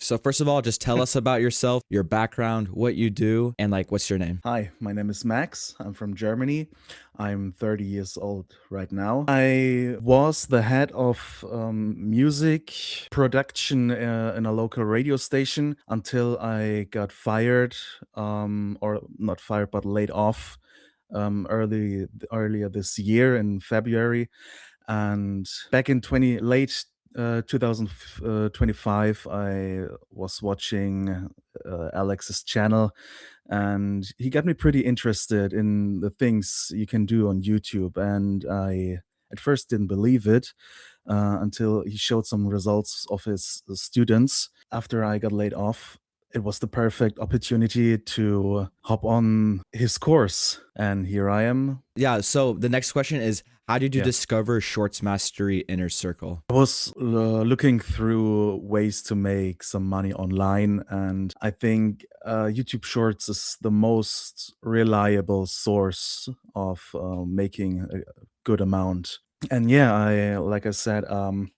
So first of all, just tell us about yourself, your background, what you do, and like what's your name? Hi, my name is Max. I'm from Germany. I'm 30 years old right now. I was the head of music production in a local radio station until I got fired, or not fired, but laid off earlier this year in February. And back in 20 late 2025, I was watching Alex's channel, and he got me pretty interested in the things you can do on YouTube. And I at first didn't believe it until he showed some results of his students. After I got laid off, it was the perfect opportunity to hop on his course, and here I am. Yeah, so the next question is how did you Yeah. discover Shorts Mastery Inner Circle? I was looking through ways to make some money online, and I think YouTube Shorts is the most reliable source of making a good amount. And yeah, like I said,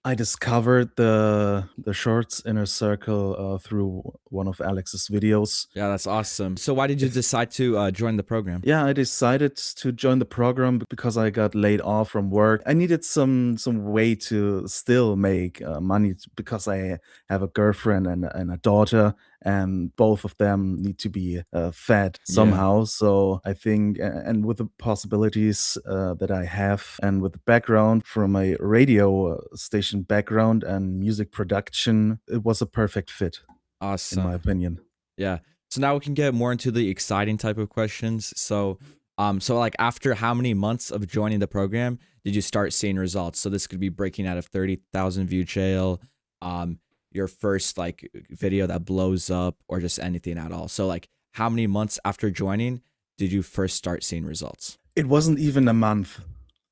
I discovered the Shorts inner circle through one of Alex's videos. Yeah, that's awesome. So why did you decide to join the program? Yeah, I decided to join the program because I got laid off from work. I needed some way to still make money because I have a girlfriend and a daughter, and both of them need to be fed Yeah. somehow. So I think, and with the possibilities that I have, and with the background from a radio station background and music production, it was a perfect fit, in my Awesome. opinion. Yeah. So now we can get more into the exciting type of questions. So like after how many months of joining the program did you start seeing results? So this could be breaking out of 30,000 view channel, um, your first like video that blows up, or just anything at all. So like how many months after joining did you first start seeing results? It wasn't even a month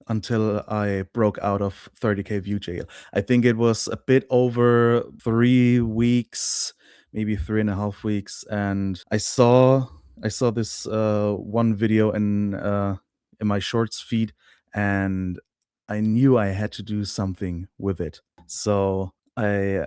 until I broke out of 30K view jail. I think it was a bit over 3 weeks, maybe 3.5 weeks, and I saw this one video in my shorts feed, and I knew I had to do something with it. So I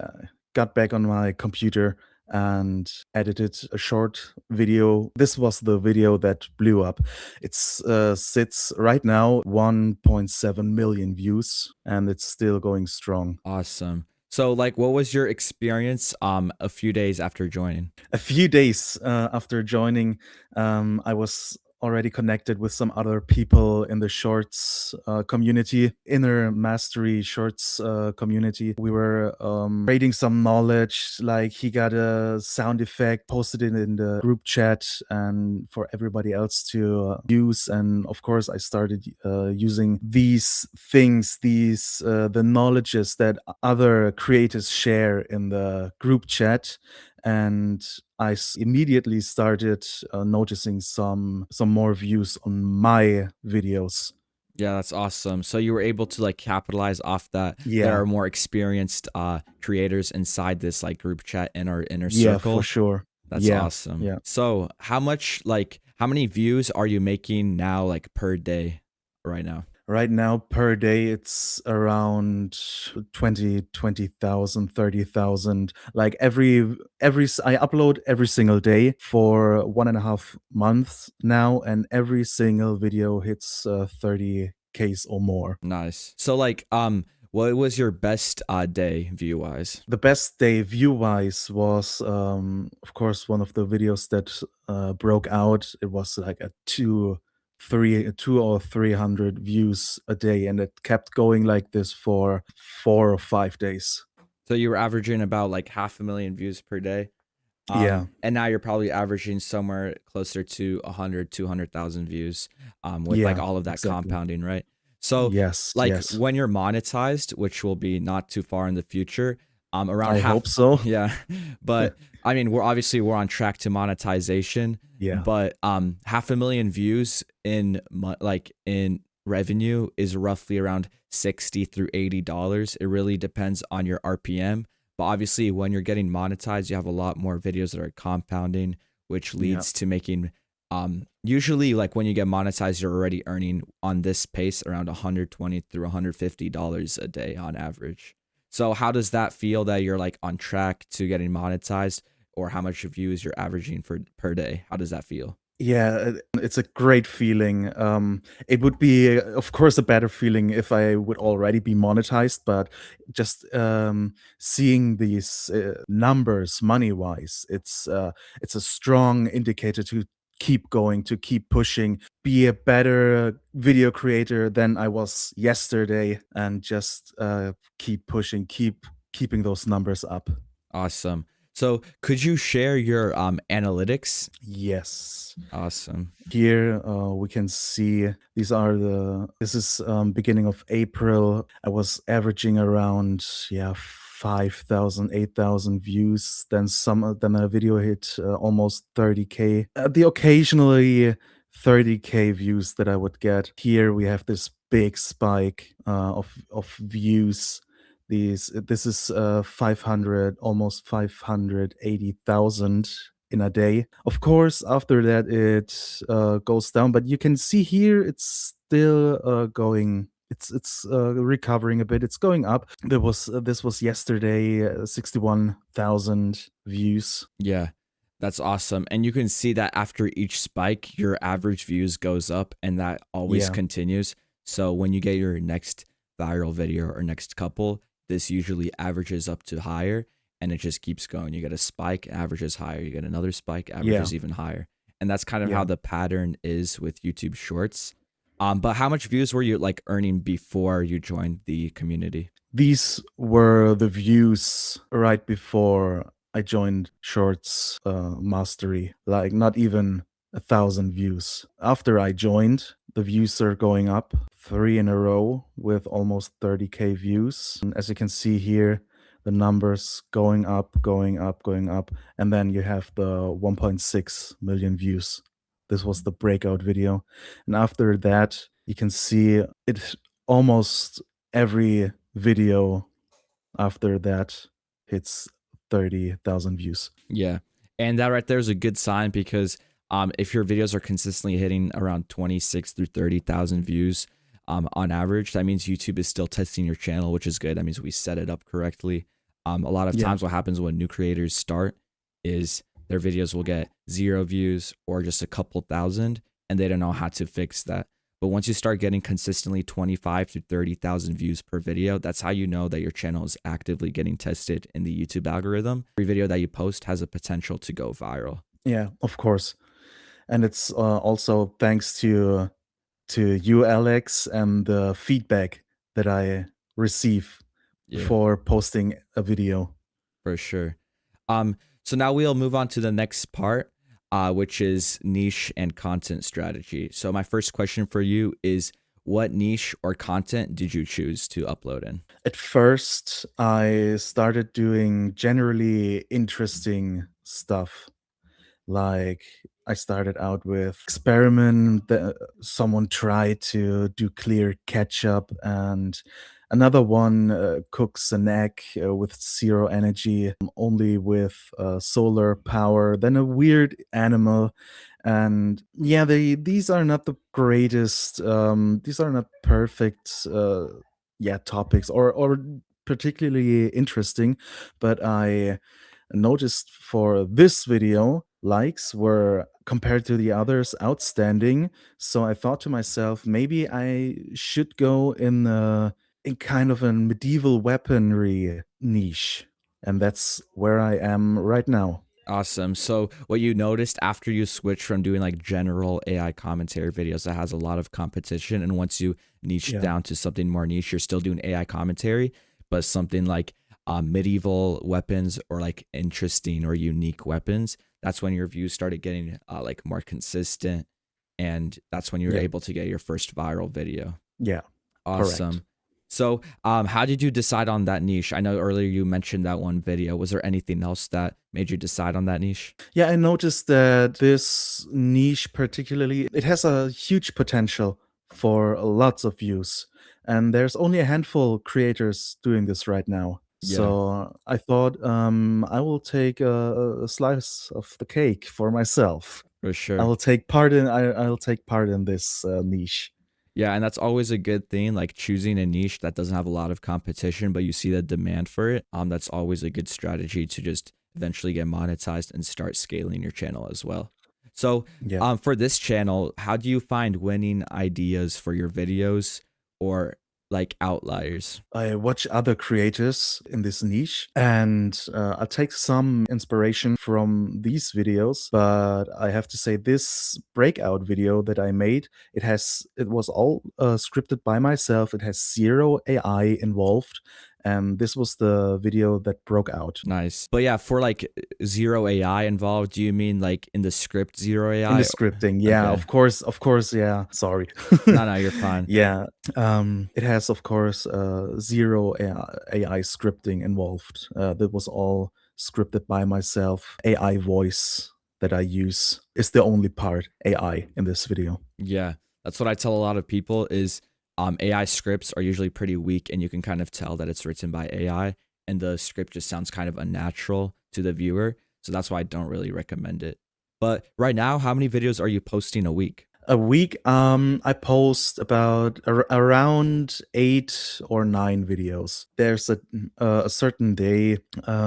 got back on my computer and edited a short video. This was the video that blew up. It's sits right now 1.7 million views, and it's still going strong. Awesome. So like what was your experience a few days after joining? A few days after joining, I was already connected with some other people in the shorts community, inner mastery shorts community. We were trading some knowledge. Like, he got a sound effect, posted it in the group chat, and for everybody else to use. And of course, I started using these things, the knowledges that other creators share in the group chat, and immediately started noticing some more views on my videos. Yeah, that's awesome. So you were able to like capitalize off that. There Yeah, are more experienced creators inside this like group chat in our inner yeah, for circle. sure. That's Yeah, awesome. yeah. So how many views are you making now like per day right now? Right now, per day, it's around 20,000, 30,000. Like, I upload every single day for 1.5 months now, and every single video hits 30 Ks or more. Nice. So what was your best day view wise? The best day view-wise was, of course, one of the videos that broke out. It was like a 200 or 300 views a day, and it kept going like this for 4 or 5 days. So you were averaging about like 500,000 views per day. Yeah, And now you're probably averaging somewhere closer to 100, 200,000 views, with like yeah, all of that exactly. compounding, right? So Yes, like yes. when you're monetized, which will be not too far in the future, around I half, hope so. yeah. But I mean, we're on track to monetization, Yeah, but 500,000 views in like in revenue is roughly around 60 through $80. It really depends on your RPM. But obviously, when you're getting monetized, you have a lot more videos that are compounding, which yeah. leads to making usually like when you get monetized, you're already earning on this pace around 120 through $150 a day on average. So how does that feel that you're like on track to getting monetized, or how much views you're averaging for per day? How does that feel? Yeah, it's a great feeling. It would be, of course, a better feeling if I would already be monetized, but just seeing these numbers money-wise, it's a strong indicator to keep going, to keep pushing, be a better video creator than I was yesterday, and just keep pushing, keeping those numbers up. Awesome. So could you share your analytics? Yes. Awesome. Here we can see this is beginning of April. I was averaging around 5,000, 8,000 views. Then a video hit almost 30K. The occasionally 30K views that I would get. Here we have this big spike of views. This is 500, almost 580,000 in a day. Of course, after that it goes down, but you can see here it's still going. It's recovering a bit. It's going up. This was yesterday, 61,000 views. Yeah, that's awesome. And you can see that after each spike, your average views goes up and that always Yeah, continues. So when you get your next viral video or next couple, this usually averages up to higher and it just keeps going. You get a spike, averages higher. You get another spike, yeah, averages even higher. And that's kind of how yeah. the pattern is with YouTube Shorts. But how much views were you like earning before you joined the community? These were the views right before I joined Shorts Mastery. Like not even 1,000 views. After I joined, the views are going up 3 in a row with almost 30K views. And as you can see here, the numbers going up, going up, going up, and then you have the 1.6 million views. This was the breakout video. And after that, you can see it almost every video after that hits 30,000 views. Yeah. And that right there is a good sign because if your videos are consistently hitting around 26 through 30,000 views on average, that means YouTube is still testing your channel, which is good. That means we set it up correctly. A lot of Yeah, times what happens when new creators start is their videos will get 0 views or just a couple thousand and they don't know how to fix that. But once you start getting consistently 25 to 30,000 views per video, that's how you know that your channel is actively getting tested in the YouTube algorithm. Every video that you post has a potential to go viral. yeah, of course. And it's also thanks to you, Alex, and the feedback that I receive Yeah, for posting a video. for sure. So now we'll move on to the next part, which is niche and content strategy. So my first question for you is, what niche or content did you choose to upload in? At first, I started doing generally interesting stuff. Like I started out with experiment that someone tried to do clear ketchup, and another one cooks an egg with zero energy, only with solar power. Then a weird animal, and yeah, these are not the greatest. These are not perfect. Topics or particularly interesting, but I noticed for this video, likes were compared to the others outstanding. So I thought to myself, maybe I should go in kind of a medieval weaponry niche. And that's where I am right now. Awesome. So what you noticed after you switch from doing like general AI commentary videos that has a lot of competition, and once you niche Yeah. down to something more niche, you're still doing AI commentary, but something like medieval weapons or like interesting or unique weapons, that's when your views started getting like more consistent, and that's when you're Yeah. able to get your first viral video. Yeah. Correct. Awesome. So, how did you decide on that niche? I know earlier you mentioned that one video. Was there anything else that made you decide on that niche? Yeah, I noticed that this niche particularly, it has a huge potential for lots of views. And there's only a handful creators doing this right now. Yeah, So I thought I will take a slice of the cake for myself. for sure. I'll take part in this niche. Yeah, and that's always a good thing, like choosing a niche that doesn't have a lot of competition, but you see the demand for it. That's always a good strategy to just eventually get monetized and start scaling your channel as well. So, Yeah. for this channel, how do you find winning ideas for your videos or like outliers? I watch other creators in this niche and I take some inspiration from these videos. But I have to say, this breakout video that I made, it was all scripted by myself. It has zero AI involved. And this was the video that broke out. Nice. But yeah, for like zero AI involved, do you mean like in the script zero In the AI? scripting, yeah, Okay. of course, yeah. Sorry. No, no, you're fine. Yeah, it has, of course, zero AI scripting involved. That was all scripted by myself. AI voice that I use is the only part AI in this video. Yeah, that's what I tell a lot of people is AI scripts are usually pretty weak and you can kind of tell that it's written by AI and the script just sounds kind of unnatural to the viewer. So that's why I don't really recommend it. But right now, how many videos are you posting a week? A week, I post about around 8 or 9 videos. There's a certain day,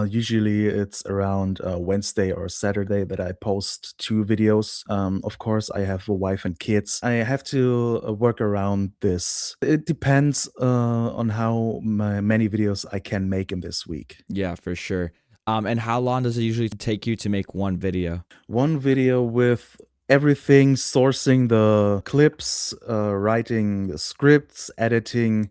usually it's around Wednesday or Saturday, that I post 2 videos. Of course, I have a wife and kids. I have to work around this. It depends on how many videos I can make in this week. Yeah, for sure. And how long does it usually take you to make one video? One video with everything, sourcing the clips, writing the scripts, editing.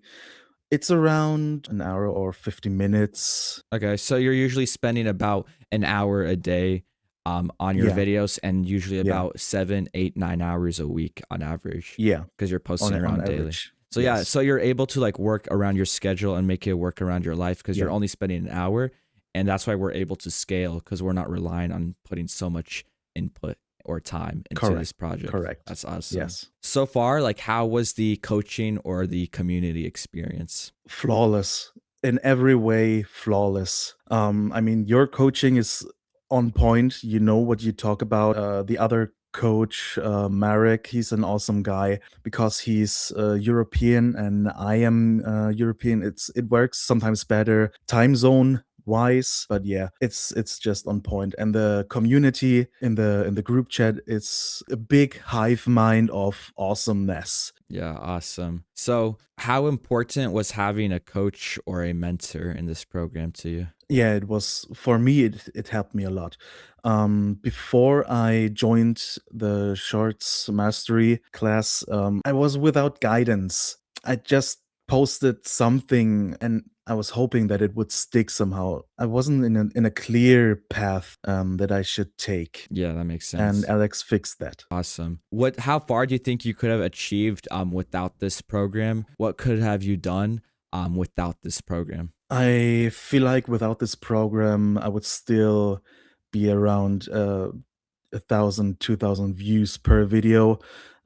It's around an hour or 50 minutes. Okay, so you're usually spending about an hour a day on your Yeah, videos and usually yeah, about 7, 8, 9 hours a week on average yeah, because you're posting on around daily. average. So yeah, Yes. so you're able to like work around your schedule and make it work around your life because you're Yeah, only spending an hour, and that's why we're able to scale because we're not relying on putting so much input or time into this correct. project. Correct. That's awesome. Yes. So far, like how was the coaching or the community experience? Flawless. In every way, flawless. I mean, your coaching is on point. You know what you talk about. The other coach, Marek, he's an awesome guy because he's European and I am European. It works sometimes better time zone wise, but yeah, it's just on point. And the community in the group chat is a big hive mind of awesomeness. Yeah, awesome. So, how important was having a coach or a mentor in this program to you? Yeah, it was for me. It helped me a lot. Before I joined the shorts mastery class, I was without guidance. I just posted something, and I was hoping that it would stick somehow. I wasn't in a clear path that I should take, Yeah, that makes and sense. Alex fixed that. Awesome. How far do you think you could have achieved without this program? What could have you done without this program? I feel like without this program, I would still be around 1,000, 2,000 views per video,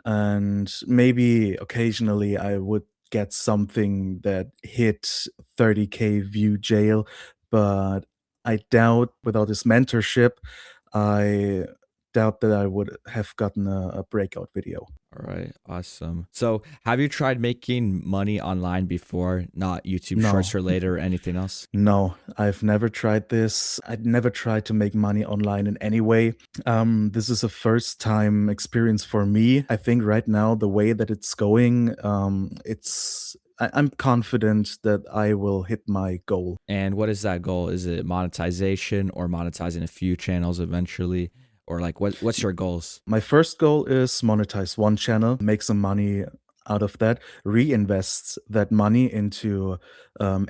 and maybe occasionally I would get something that hit 30K view jail, but I doubt without this mentorship, I doubt that I would have gotten a breakout video. All right, awesome. So, have you tried making money online before, not YouTube Shorts No. related or anything else? No, I've never tried this. I'd never tried to make money online in any way. This is a first time experience for me. I think right now, the way that it's going, I'm confident that I will hit my goal. And what is that goal? Is it monetization or monetizing a few channels eventually? Or like what's your goals? My first goal is monetize one channel, make some money out of that, reinvest that money into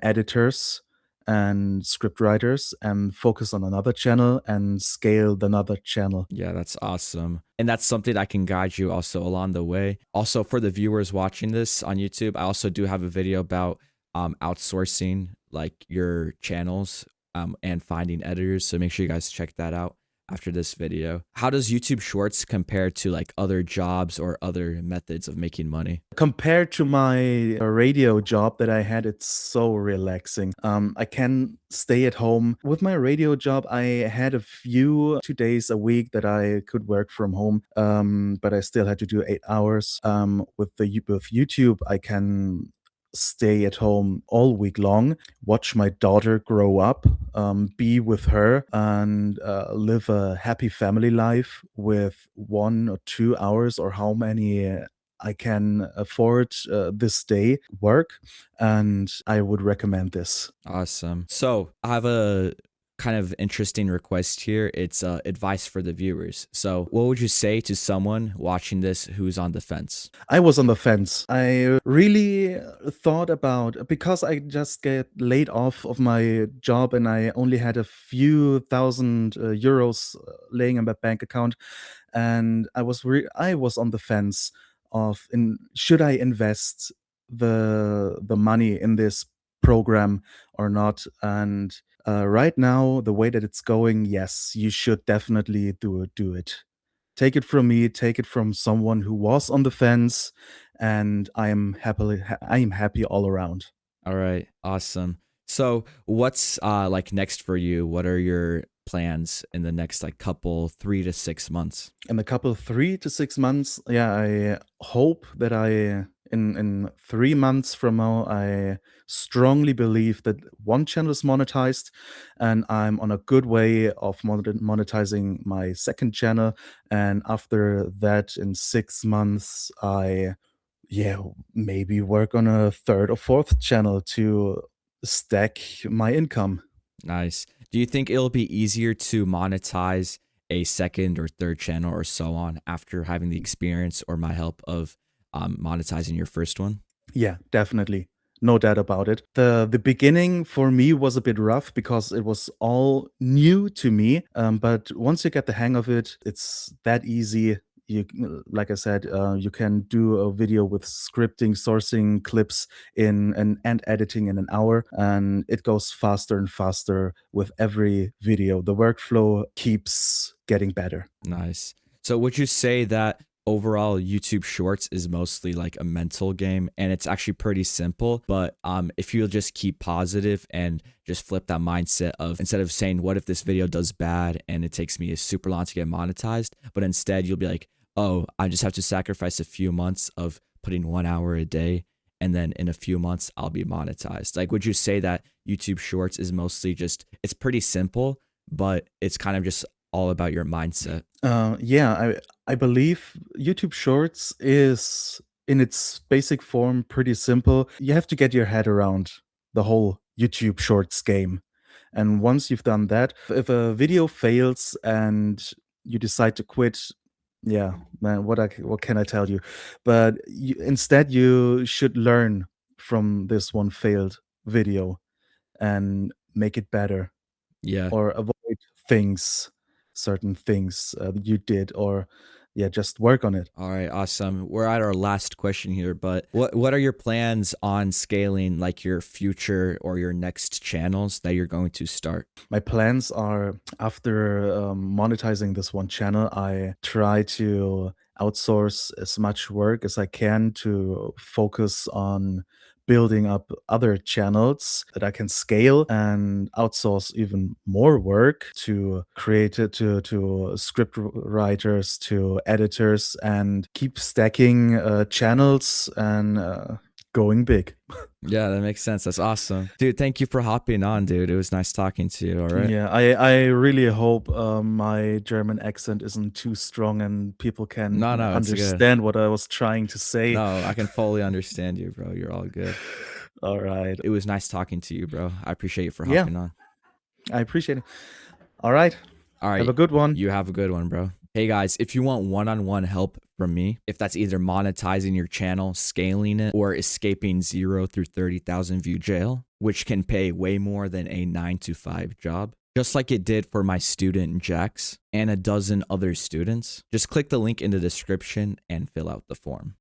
editors and script writers, and focus on another channel and scale the another channel. Yeah, that's awesome. And that's something I can guide you also along the way. Also, for the viewers watching this on YouTube, I also do have a video about outsourcing like your channels and finding editors. So make sure you guys check that out. after this video. How does YouTube Shorts compare to like other jobs or other methods of making money? Compared to my radio job that I had, it's so relaxing. I can stay at home. With my radio job, I had a few 2 days a week that I could work from home, but I still had to do 8 hours. With YouTube, I can stay at home all week long, watch my daughter grow up, be with her, and live a happy family life with 1 or 2 hours or how many I can afford this day work, and I would recommend this. Awesome. So I have a kind of interesting request here. It's advice for the viewers. So what would you say to someone watching this who's on the fence? I was on the fence. I really thought about because I just get laid off of my job and I only had a few thousand euros laying in my bank account, and I was on the fence of in should I invest the money in this program or not. And right now, the way that it's going, yes, you should definitely do it. Take it from me, take it from someone who was on the fence, and I am happy all around. All right, awesome. So what's like next for you? What are your plans in the next like couple 3 to 6 months? In a couple 3 to 6 months, yeah, I hope that in 3 months from now, I strongly believe that one channel is monetized, and I'm on a good way of monetizing my second channel. And after that, in 6 months, yeah, maybe work on a third or fourth channel to stack my income. Nice. Do you think it'll be easier to monetize a second or third channel or so on after having the experience or my help of monetizing your first one? Yeah, definitely. No doubt about it. The beginning for me was a bit rough because it was all new to me. But once you get the hang of it, it's that easy. Like I said, you can do a video with scripting, sourcing clips and editing in an hour, and it goes faster and faster with every video. The workflow keeps getting better. Nice. So would you say that overall YouTube Shorts is mostly like a mental game and it's actually pretty simple, but if you'll just keep positive and just flip that mindset of instead of saying what if this video does bad and it takes me a super long to get monetized, but instead you'll be like, oh, I just have to sacrifice a few months of putting 1 hour a day and then in a few months I'll be monetized. Like would you say that YouTube Shorts is mostly just it's pretty simple, but it's kind of just all about your mindset? Yeah, I believe YouTube Shorts is in its basic form pretty simple. You have to get your head around the whole YouTube Shorts game. And once you've done that, if a video fails and you decide to quit, yeah, man, what can I tell you? But instead, you should learn from this one failed video and make it better Yeah. or avoid things, certain things you did, or yeah, just work on it. All right, awesome. We're at our last question here, but what are your plans on scaling like your future or your next channels that you're going to start? My plans are after monetizing this one channel, I try to outsource as much work as I can to focus on building up other channels that I can scale and outsource even more work to create to script writers, to editors, and keep stacking channels and going big. Yeah, that makes sense. That's awesome. Dude, thank you for hopping on, dude. It was nice talking to you, all right? Yeah, I really hope my German accent isn't too strong and people can No, it's good. understand what I was trying to say. No, I can fully understand you, bro. You're all good. All right. It was nice talking to you, bro. I appreciate you for Yeah. hopping on. I appreciate it. All right. All right. Have a good one. You have a good one, bro. Hey guys, if you want one-on-one help from me, if that's either monetizing your channel, scaling it, or escaping 0 through 30,000 view jail, which can pay way more than a 9 to 5 job, just like it did for my student Jax and a dozen other students, just click the link in the description and fill out the form.